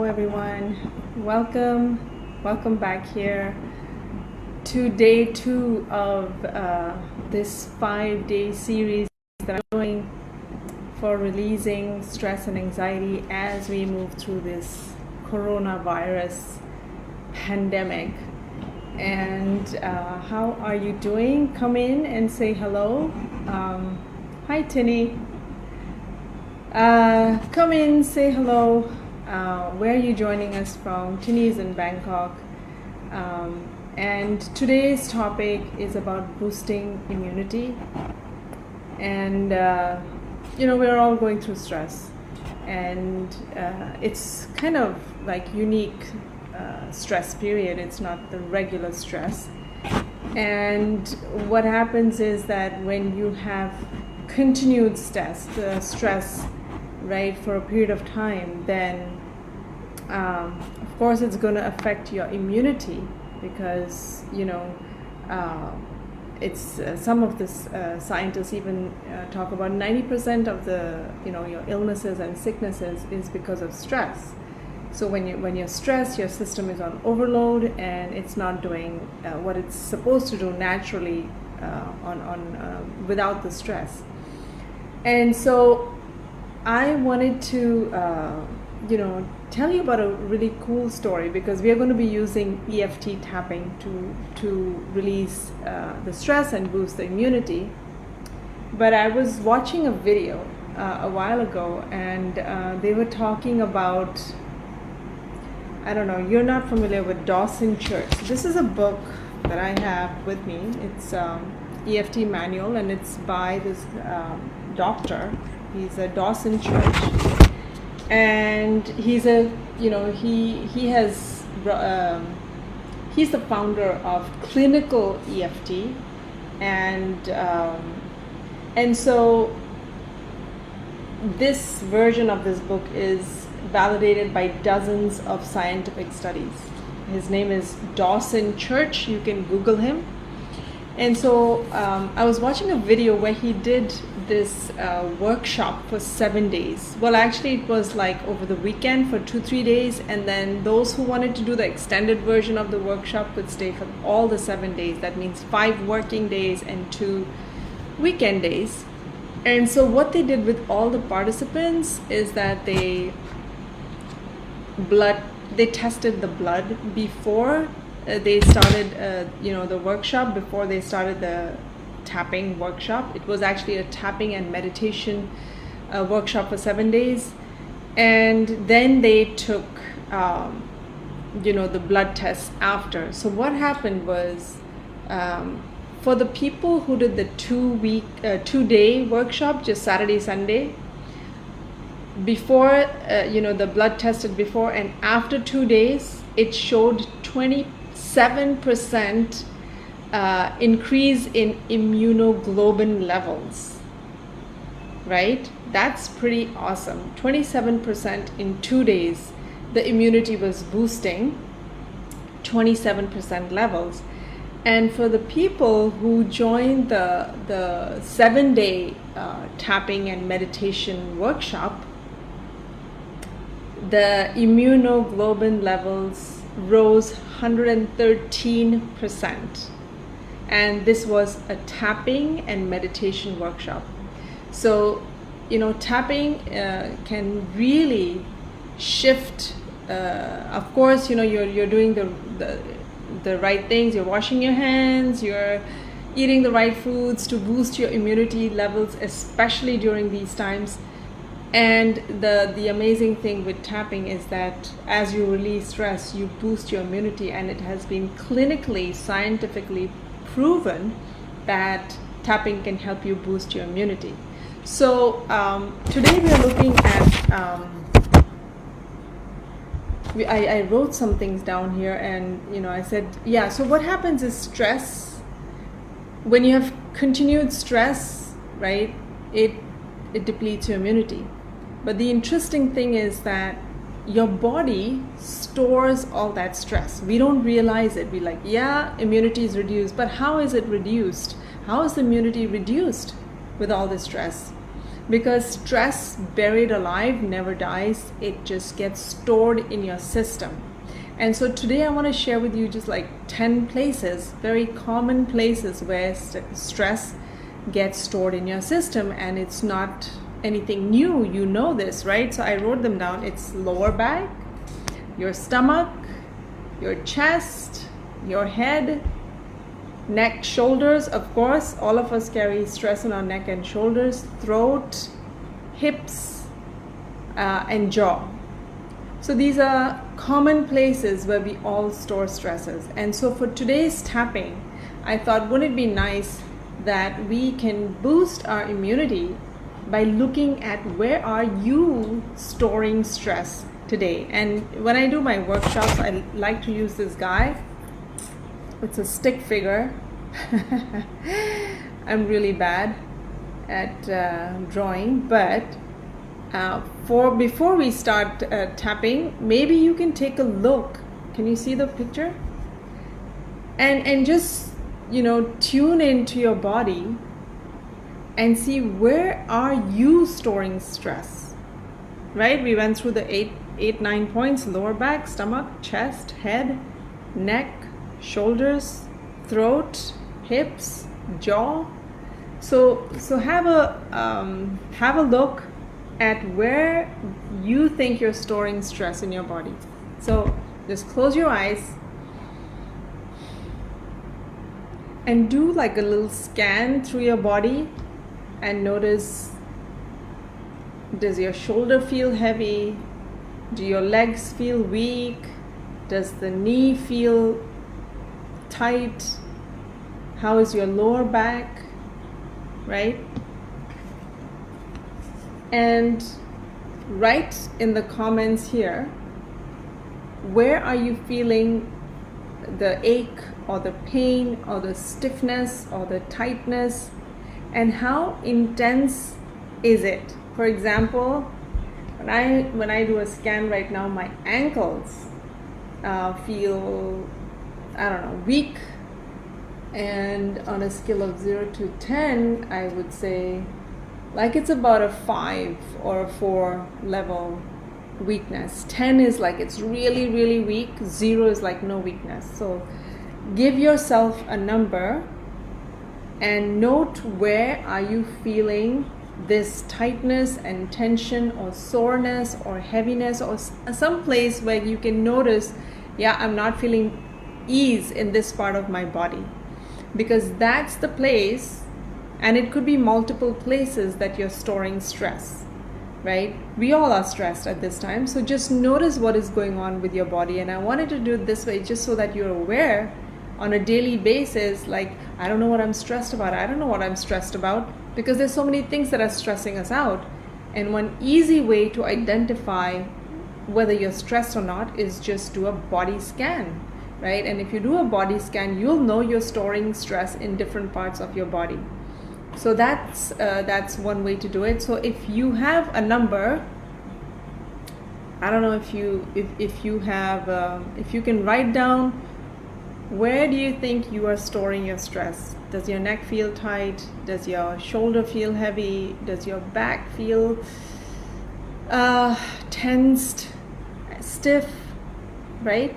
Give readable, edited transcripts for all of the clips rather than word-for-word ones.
everyone. Welcome back here to day 2 of this 5-day series that I'm doing for releasing stress and anxiety as we move through this coronavirus pandemic. And how are you doing? Come in and say hello. Hi, Tinny. Come in, say hello. Where are you joining us from? Tinny is in Bangkok. And today's topic is about boosting immunity. And, we're all going through stress. And it's kind of like unique stress period. It's not the regular stress. And what happens is that when you have continued stress, right, for a period of time, then of course it's going to affect your immunity because it's some of this scientists even talk about 90% of the your illnesses and sicknesses is because of stress. So when you're stressed, your system is on overload and it's not doing what it's supposed to do naturally without the stress. And so I wanted to, tell you about a really cool story because we are going to be using EFT tapping to release the stress and boost the immunity. But I was watching a video a while ago, and they were talking about, I don't know, you're not familiar with Dawson Church. This is a book that I have with me. It's EFT manual, and it's by this doctor. He's a Dawson Church, and he's a he's the founder of clinical EFT, and so this version of this book is validated by dozens of scientific studies. His name is Dawson Church. You can Google him. And so I was watching a video where he did this workshop for 7 days. Well, actually it was like over the weekend for 2-3 days, and then those who wanted to do the extended version of the workshop could stay for all the 7 days. That means 5 working days and 2 weekend days. And so what they did with all the participants is that they tested the blood before they started the workshop, before they started the tapping workshop. It was actually a tapping and meditation workshop for 7 days, and then they took the blood test after. So what happened was, for the people who did the 2-day workshop, just Saturday, Sunday, before the blood tested before and after 2 days, it showed 27% increase in immunoglobulin levels, right? That's pretty awesome. 27% in 2 days, the immunity was boosting 27% levels. And for the people who joined the 7-day tapping and meditation workshop, the immunoglobulin levels rose 113%. And this was a tapping and meditation workshop. So, tapping can really shift. Of course, you're doing the right things. You're washing your hands. You're eating the right foods to boost your immunity levels, especially during these times. And the amazing thing with tapping is that as you release stress, you boost your immunity, and it has been clinically, scientifically proven that tapping can help you boost your immunity. So today we are looking at, I wrote some things down here, and I said, so what happens is stress, when you have continued stress, right, it depletes your immunity. But the interesting thing is that your body stores all that stress. We don't realize it. We're like, immunity is reduced, but how is it reduced? How is the immunity reduced with all this stress? because stress buried alive never dies. It just gets stored in your system. And so today I want to share with you just like 10 places, very common places where stress gets stored in your system, and it's not anything new. You know this, right? So I wrote them down. It's lower back, your stomach, your chest, your head, neck, shoulders. Of course, all of us carry stress in our neck and shoulders, throat, hips, and jaw. So these are common places where we all store stresses. And so for today's tapping, I thought, wouldn't it be nice that we can boost our immunity by looking at where are you storing stress today. And when I do my workshops, I like to use this guy. It's a stick figure. I'm really bad at drawing, but before we start tapping, maybe you can take a look. Can you see the picture? And just, you know, tune into your body and see where are you storing stress, right? We went through the 9 points: lower back, stomach, chest, head, neck, shoulders, throat, hips, jaw. So have a look at where you think you're storing stress in your body. So just close your eyes and do like a little scan through your body and notice, does your shoulder feel heavy? Do your legs feel weak? Does the knee feel tight? How is your lower back, right? And write in the comments here, where are you feeling the ache or the pain or the stiffness or the tightness, and how intense is it? For example, when I do a scan right now, my ankles feel, I don't know, weak. And on a scale of 0 to 10, I would say like it's about a 5 or a 4 level weakness. 10 is like it's really, really weak. 0 is like no weakness. So give yourself a number and note where are you feeling this tightness and tension or soreness or heaviness, or some place where you can notice, yeah, I'm not feeling ease in this part of my body. Because that's the place, and it could be multiple places that you're storing stress, right? We all are stressed at this time. So just notice what is going on with your body. And I wanted to do it this way just so that you're aware on a daily basis, like, I don't know what I'm stressed about. I don't know what I'm stressed about, because there's so many things that are stressing us out. And one easy way to identify whether you're stressed or not is just do a body scan, right? And if you do a body scan, you'll know you're storing stress in different parts of your body. So that's one way to do it. So if you have a number, I don't know if you can write down, where do you think you are storing your stress? Does your neck feel tight? Does your shoulder feel heavy? Does your back feel tensed, stiff, right?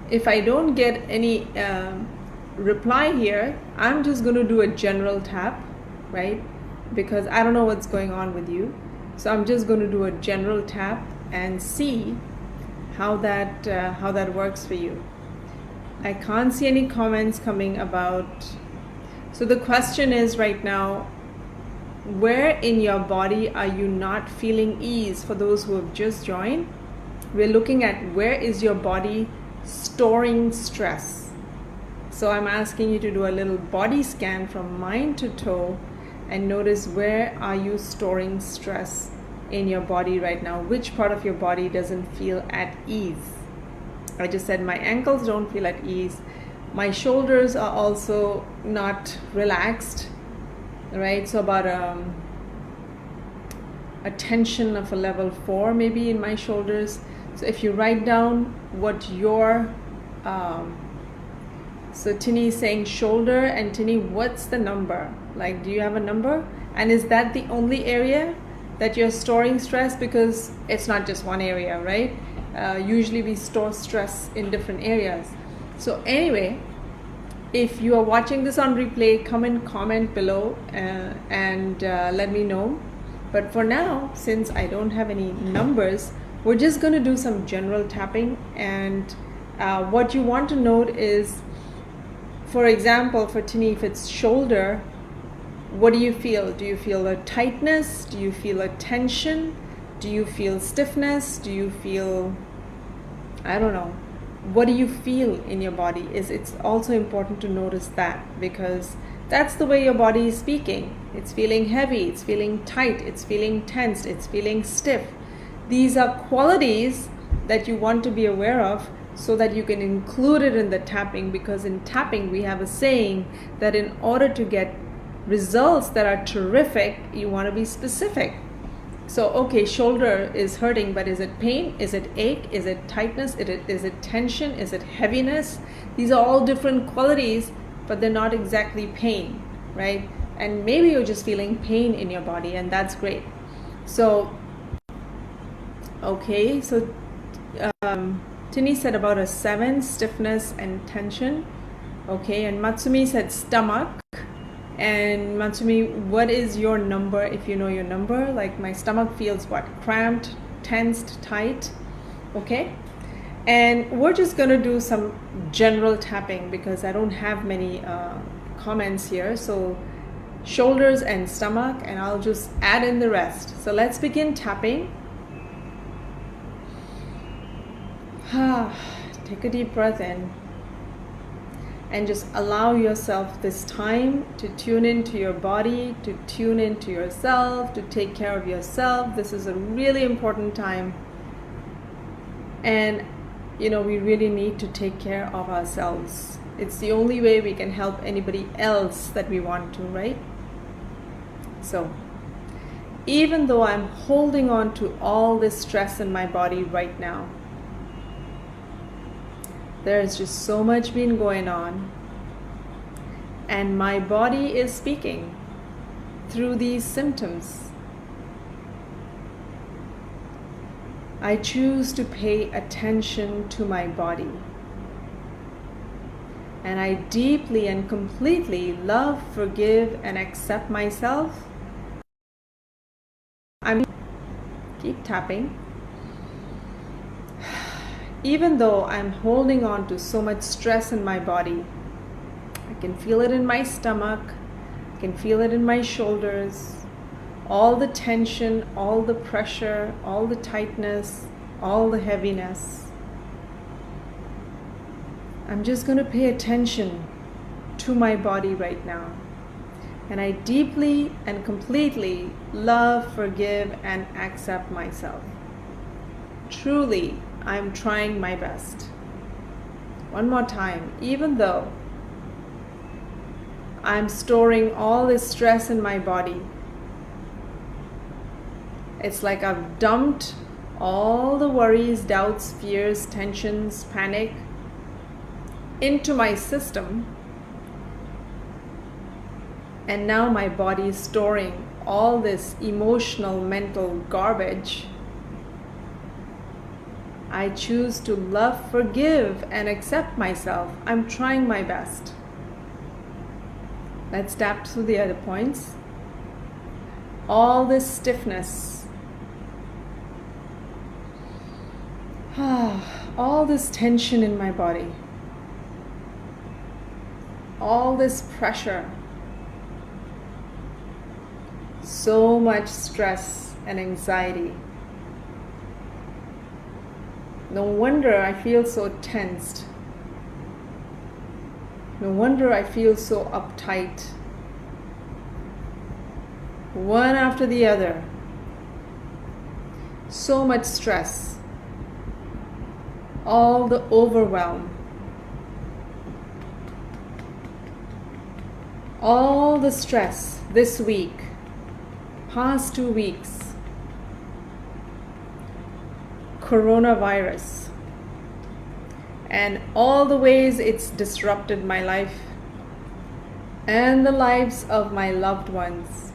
If I don't get any reply here, I'm just going to do a general tap, right? Because I don't know what's going on with you. So I'm just going to do a general tap and see how that works for you. I can't see any comments coming about. So the question is right now, where in your body are you not feeling ease? For those who have just joined, we're looking at where is your body storing stress. So I'm asking you to do a little body scan from mind to toe and notice, where are you storing stress in your body right now? Which part of your body doesn't feel at ease? I just said my ankles don't feel at ease. My shoulders are also not relaxed, right? So about a tension of a level 4 maybe in my shoulders. So if you write down what your so Tini is saying shoulder, and Tini, what's the number? Like, do you have a number? And is that the only area that you're storing stress? Because it's not just one area, right? Usually we store stress in different areas. So anyway, if you are watching this on replay, come and comment below and let me know. But for now, since I don't have any numbers, we're just going to do some general tapping. And what you want to note is, for example, for Tini, if it's shoulder, what do you feel? Do you feel a tightness? Do you feel a tension? Do you feel stiffness? Do you feel, I don't know, what do you feel in your body? It's also important to notice that, because that's the way your body is speaking. It's feeling heavy, it's feeling tight, it's feeling tense, it's feeling stiff. These are qualities that you want to be aware of so that you can include it in the tapping, because in tapping we have a saying that in order to get results that are terrific, you want to be specific. So, okay, shoulder is hurting, but is it pain? Is it ache? Is it tightness? Is it tension? Is it heaviness? These are all different qualities, but they're not exactly pain, right? And maybe you're just feeling pain in your body, and that's great. So, okay, so Tini said about a 7, stiffness and tension. Okay, and Matsumi said stomach. And Matsumi, what is your number, if you know your number? Like, my stomach feels what? Cramped, tensed, tight. Okay? And we're just going to do some general tapping because I don't have many comments here. So shoulders and stomach, and I'll just add in the rest. So let's begin tapping. Take a deep breath in. And just allow yourself this time to tune into your body, to tune into yourself, to take care of yourself. This is a really important time. And, you know, we really need to take care of ourselves. It's the only way we can help anybody else that we want to, right? So, even though I'm holding on to all this stress in my body right now, there's just so much been going on, and my body is speaking through these symptoms. I choose to pay attention to my body, and I deeply and completely love, forgive, and accept myself. Keep tapping. Even though I'm holding on to so much stress in my body, I can feel it in my stomach, I can feel it in my shoulders, all the tension, all the pressure, all the tightness, all the heaviness. I'm just going to pay attention to my body right now. And I deeply and completely love, forgive, and accept myself. Truly, I'm trying my best. One more time. Even though I'm storing all this stress in my body, it's like I've dumped all the worries, doubts, fears, tensions, panic into my system, and now my body is storing all this emotional, mental garbage. I choose to love, forgive, and accept myself. I'm trying my best. Let's tap through the other points. All this stiffness, all this tension in my body, all this pressure, so much stress and anxiety. No wonder I feel so tensed. No wonder I feel so uptight. One after the other. So much stress. All the overwhelm. All the stress this week, past 2 weeks. Coronavirus and all the ways it's disrupted my life and the lives of my loved ones.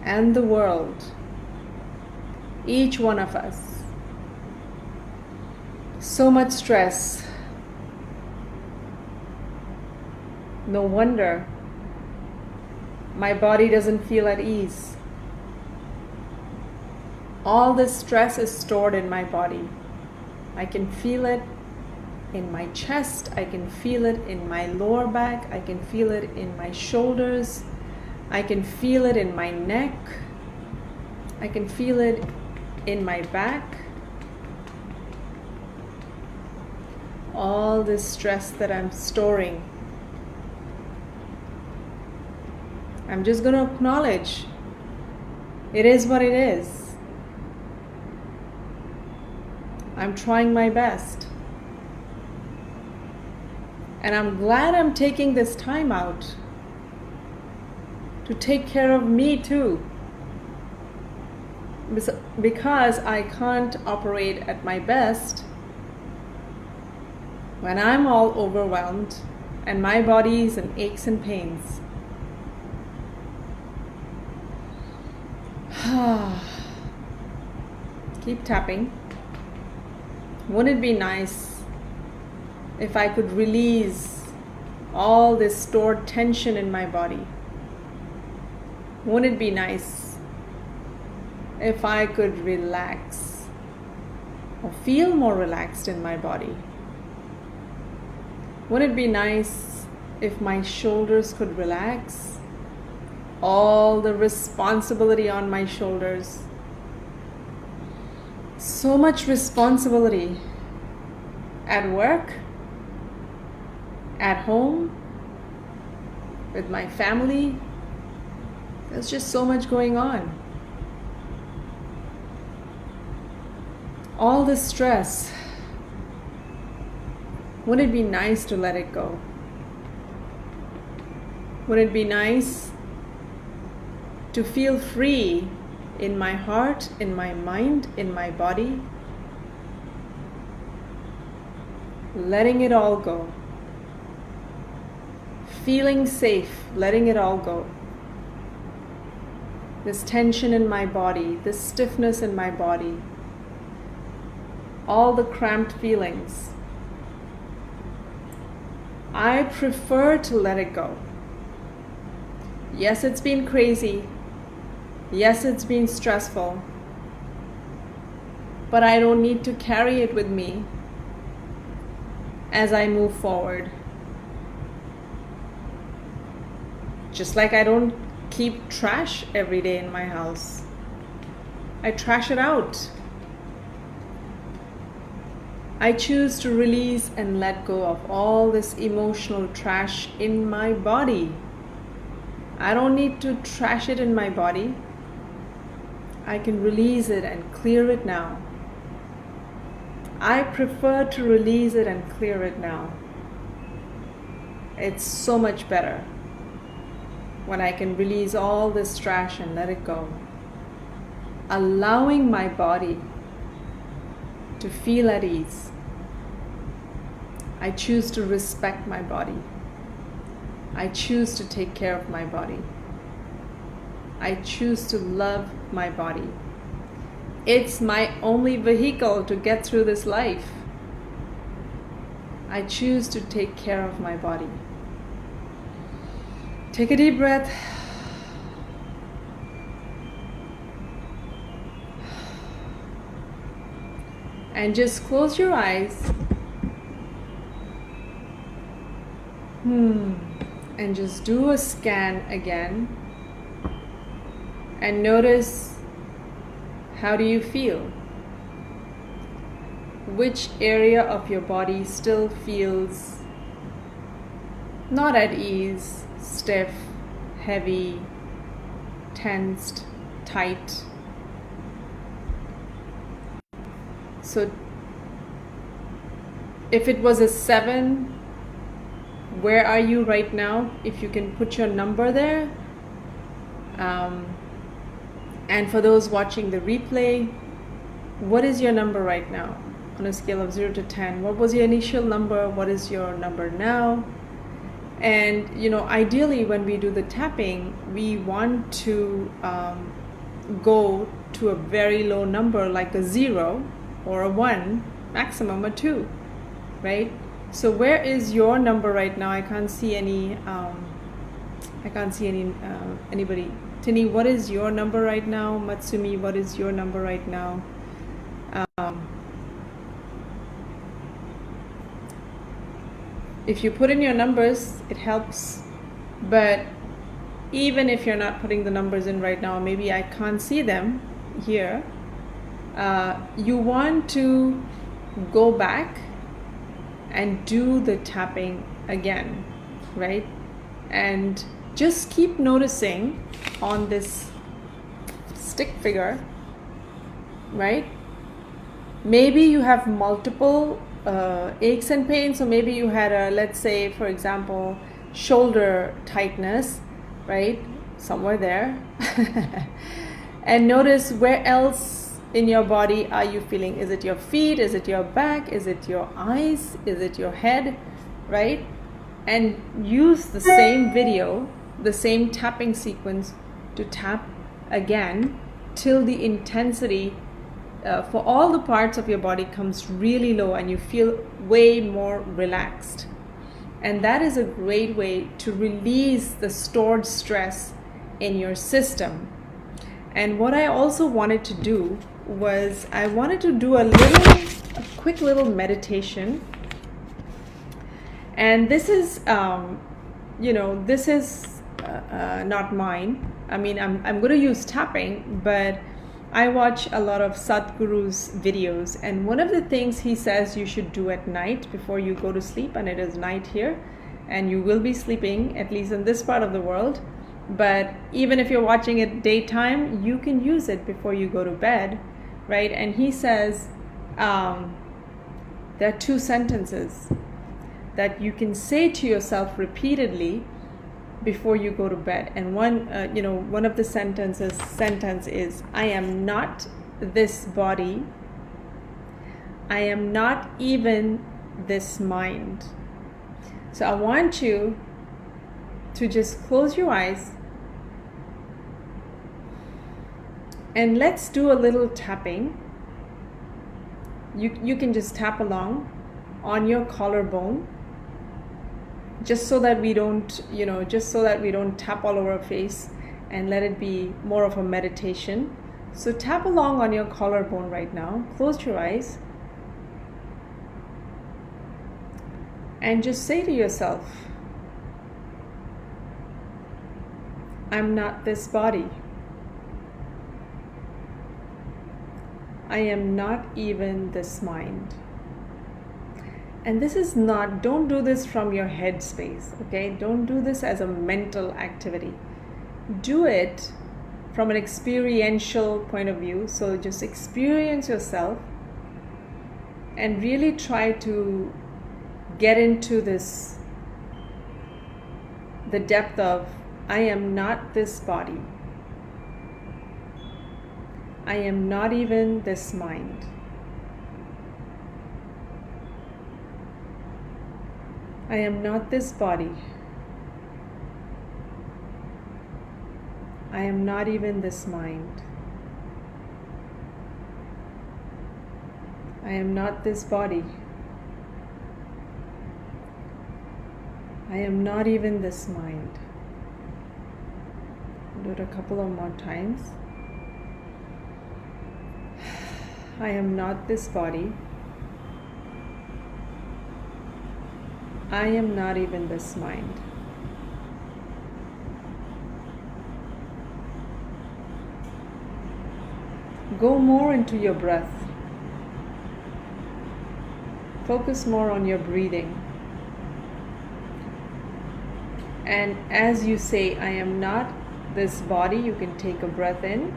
and the world, each one of us. So much stress. No wonder my body doesn't feel at ease. All this stress is stored in my body. I can feel it in my chest, I can feel it in my lower back, I can feel it in my shoulders, I can feel it in my neck, I can feel it in my back. All this stress that I'm storing, I'm just going to acknowledge it is what it is. I'm trying my best. And I'm glad I'm taking this time out to take care of me too. Because I can't operate at my best when I'm all overwhelmed and my body's in aches and pains. Keep tapping. Wouldn't it be nice if I could release all this stored tension in my body? Wouldn't it be nice if I could relax or feel more relaxed in my body? Wouldn't it be nice if my shoulders could relax? All the responsibility on my shoulders. So much responsibility at work, at home, with my family. There's just so much going on. All this stress. Wouldn't it be nice to let it go? Wouldn't it be nice to feel free in my heart, in my mind, in my body? Letting it all go. Feeling safe, letting it all go. This tension in my body, this stiffness in my body, all the cramped feelings. I prefer to let it go. Yes, it's been crazy. Yes, it's been stressful. But I don't need to carry it with me as I move forward. Just like I don't keep trash every day in my house. I trash it out. I choose to release and let go of all this emotional trash in my body. I don't need to trash it in my body. I can release it and clear it now. I prefer to release it and clear it now. It's so much better when I can release all this trash and let it go. Allowing my body to feel at ease. I choose to respect my body. I choose to take care of my body. I choose to love my body. It's my only vehicle to get through this life. I choose to take care of my body. Take a deep breath. And just close your eyes. And just do a scan again. And notice, how do you feel? Which area of your body still feels not at ease, stiff, heavy, tensed, tight? So if it was a 7, where are you right now? If you can put your number there. And for those watching the replay, what is your number right now? On a scale of 0 to 10, what was your initial number? What is your number now? And ideally when we do the tapping, we want to go to a very low number, like a 0 or a 1, maximum a 2, right? So where is your number right now? I can't see any anybody. Tini, what is your number right now? Matsumi, what is your number right now? If you put in your numbers, it helps. But even if you're not putting the numbers in right now, maybe I can't see them here, you want to go back and do the tapping again, right? And just keep noticing on this stick figure, right? Maybe you have multiple aches and pains. So maybe you had a, let's say, for example, shoulder tightness, right? Somewhere there. And notice where else in your body are you feeling? Is it your feet? Is it your back? Is it your eyes? Is it your head, right? And use the same video, the same tapping sequence to tap again till the intensity for all the parts of your body comes really low and you feel way more relaxed. And that is a great way to release the stored stress in your system. And what I also wanted to do was I wanted to do a quick little meditation. And this is, this is not mine. I mean, I'm going to use tapping, but I watch a lot of Sadhguru's videos, and one of the things he says you should do at night before you go to sleep, and it is night here, and you will be sleeping, at least in this part of the world, but even if you're watching it daytime, you can use it before you go to bed, right? And he says there are 2 sentences that you can say to yourself repeatedly before you go to bed. And one of the sentence is, I am not this body, I am not even this mind. So I want you to just close your eyes and let's do a little tapping. You can just tap along on your collarbone, just so that we don't tap all over our face, and let it be more of a meditation. So tap along on your collarbone right now. Close your eyes and just say to yourself, I'm not this body. I am not even this mind. And this is not, don't do this from your head space, okay? Don't do this as a mental activity. Do it from an experiential point of view. So just experience yourself and really try to get into this, the depth of, I am not this body. I am not even this mind. I am not this body. I am not even this mind. I am not this body. I am not even this mind. Do it a couple of more times. I am not this body. I am not even this mind. Go more into your breath. Focus more on your breathing. And as you say, I am not this body, you can take a breath in.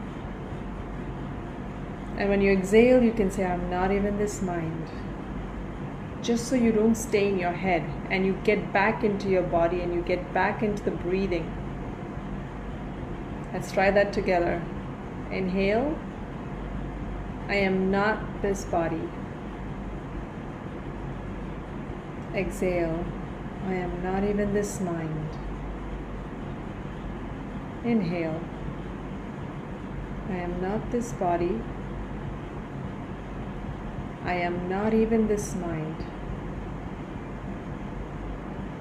And when you exhale, you can say, I'm not even this mind. Just so you don't stay in your head and you get back into your body and you get back into the breathing. Let's try that together. Inhale. I am not this body. Exhale. I am not even this mind. Inhale. I am not this body. I am not even this mind.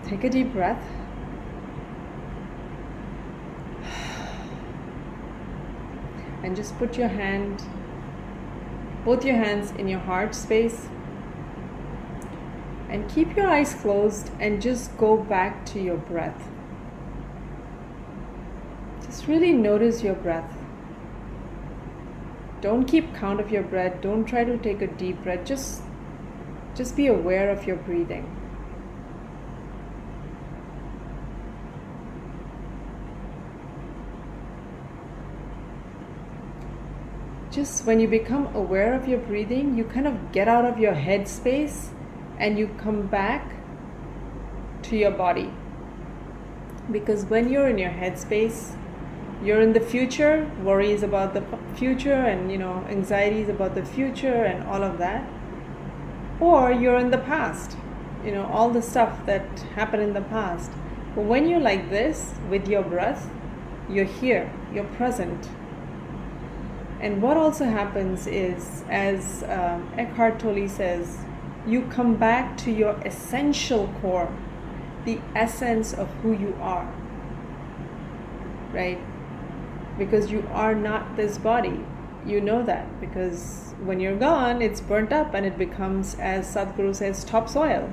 Take a deep breath. And just put your hand, both your hands in your heart space. And keep your eyes closed and just go back to your breath. Just really notice your breath. Don't keep count of your breath. Don't try to take a deep breath. Just be aware of your breathing. Just when you become aware of your breathing, you kind of get out of your head space and you come back to your body. Because when you're in your head space, you're in the future, worries about the future and anxieties about the future and all of that. Or you're in the past, all the stuff that happened in the past. But when you're like this with your breath, you're here, you're present. And what also happens is, as Eckhart Tolle says, you come back to your essential core, the essence of who you are, right? Because you are not this body. You know that because when you're gone, it's burnt up and it becomes, as Sadhguru says, topsoil.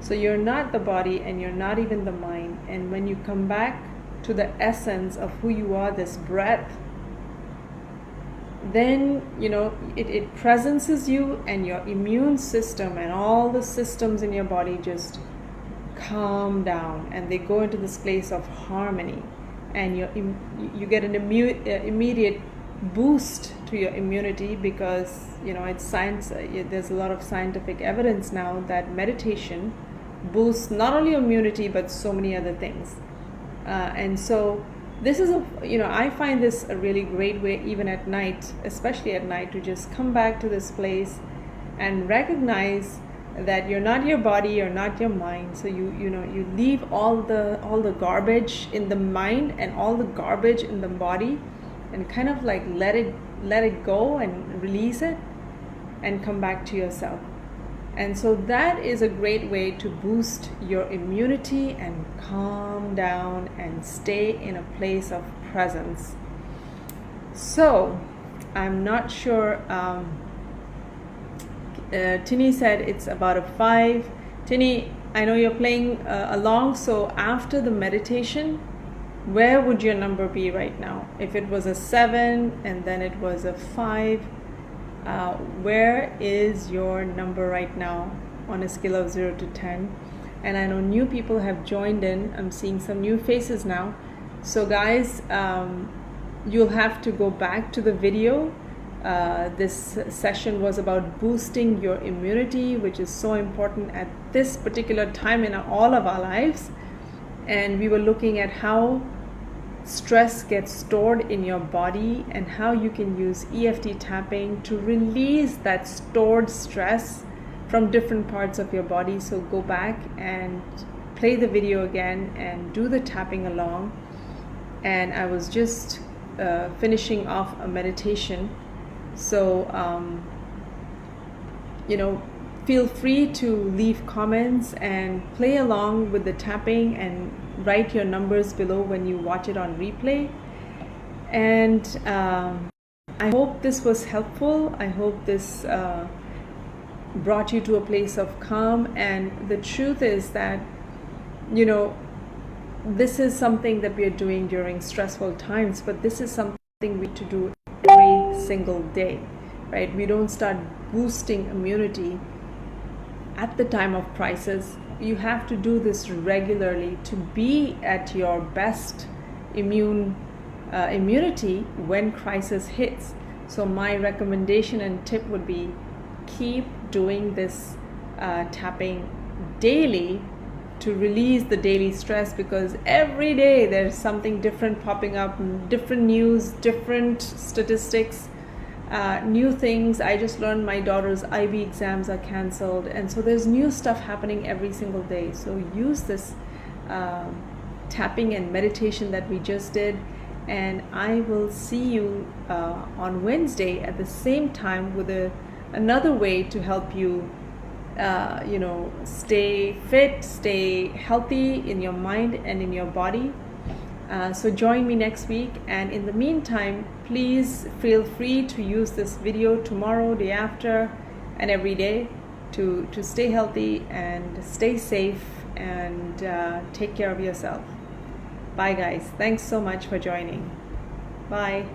So you're not the body and you're not even the mind. And when you come back to the essence of who you are, this breath, then it presences you, and your immune system and all the systems in your body just calm down and they go into this place of harmony, and you get an immediate boost to your immunity, because it's science. There's a lot of scientific evidence now that meditation boosts not only immunity but so many other things, and so this is I find this a really great way, even at night, especially at night, to just come back to this place and recognize that you're not your body, you're not your mind. So you leave all the garbage in the mind and all the garbage in the body, and kind of like let it go and release it and come back to yourself. And so that is a great way to boost your immunity and calm down and stay in a place of presence. So I'm not sure, Tini said it's about a 5. Tini, I know you're playing along, so after the meditation, where would your number be right now? If it was a 7 and then it was a 5, where is your number right now on a scale of 0 to 10? And I know new people have joined in. I'm seeing some new faces now. So guys, you'll have to go back to the video. This session was about boosting your immunity, which is so important at this particular time in all of our lives. And we were looking at how stress gets stored in your body and how you can use EFT tapping to release that stored stress from different parts of your body. So go back and play the video again and do the tapping along. And I was just finishing off a meditation. So feel free to leave comments and play along with the tapping and write your numbers below when you watch it on replay. And I hope this was helpful. I hope this brought you to a place of calm. And the truth is that this is something that we are doing during stressful times, but this is something we need to do every single day, right? We don't start boosting immunity at the time of crisis. You have to do this regularly to be at your best immunity when crisis hits. So my recommendation and tip would be, keep doing this tapping daily to release the daily stress, because every day there's something different popping up, different news, different statistics, new things. I just learned my daughter's IB exams are cancelled, and so there's new stuff happening every single day. So use this tapping and meditation that we just did, and I will see you on Wednesday at the same time with another way to help you stay fit, stay healthy in your mind and in your body. So join me next week, and in the meantime, please feel free to use this video tomorrow, day after, and every day to stay healthy and stay safe and take care of yourself. Bye guys. Thanks so much for joining. Bye.